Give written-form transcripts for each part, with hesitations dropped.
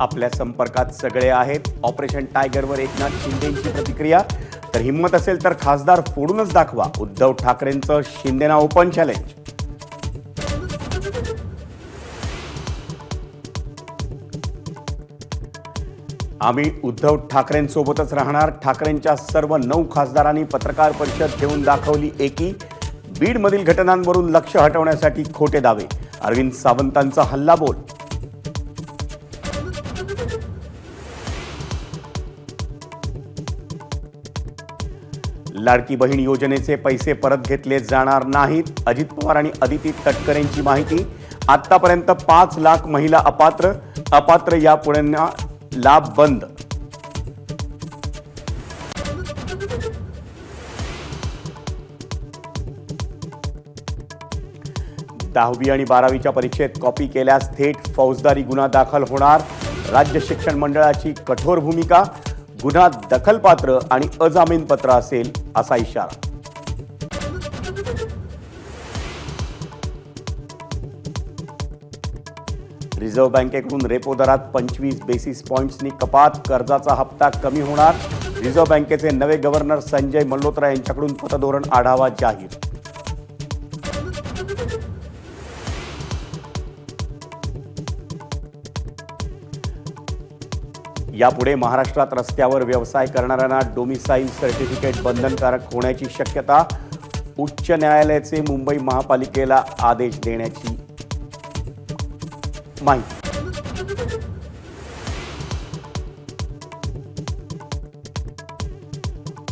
आपल्या संपर्कात सगळे आहेत. ऑपरेशन टायगरवर एकनाथ शिंदेंची प्रतिक्रिया. तर हिम्मत असेल तर खासदार फोडूनच दाखवा. उद्धव ठाकरेंचं शिंदेना ओपन चॅलेंज. आम्ही उद्धव ठाकरेंसोबतच राहणार. ठाकरेंच्या सर्व 9 खासदारांनी पत्रकार परिषद घेऊन दाखवली एकी. बीडमधील घटनांवरून लक्ष हटवण्यासाठी खोटे दावे. अरविंद सावंतांचा हल्लाबोल. लाडकी बहीण योजनेचे पैसे परत घेतले जाणार नाहीत. अजित पवार आणि अदिती तटकरेंची माहिती. आतापर्यंत 5 लाख महिला अपात्र यापुढे लाभ बंद. दहावी आणि 12वीच्या परीक्षेत कॉपी केल्यास थेट फौजदारी गुन्हा दाखल होणार. राज्य शिक्षण मंडळाची कठोर भूमिका. गुन्हा दखलपात्र आणि अजामीनपात्र असेल असा इशारा. रिझर्व्ह बँकेकडून रेपो दरात 25 बेसिस पॉइंट्सनी कपात. कर्जाचा हप्ता कमी होणार. रिझर्व्ह बँकेचे नवे गव्हर्नर संजय मल्होत्रा यांच्याकडून पतधोरण आढावा जाहीर. यापुढे महाराष्ट्रात रस्त्यावर व्यवसाय करणाऱ्यांना डोमिसाईल सर्टिफिकेट बंधनकारक होण्याची शक्यता. उच्च न्यायालयाचे मुंबई महापालिकेला आदेश देण्याची माहिती.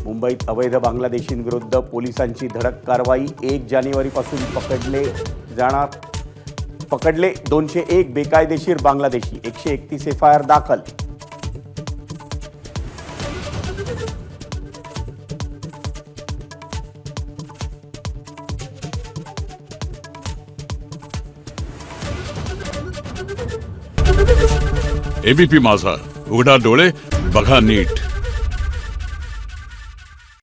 मुंबईत अवैध बांगलादेशींविरुद्ध पोलिसांची धडक कारवाई. 1 जानेवारीपासून पकडले 201 बेकायदेशीर बांगलादेशी. 131 एफआयआर दाखल. एबीपी माझा, उघडा डोळे बघा नीट.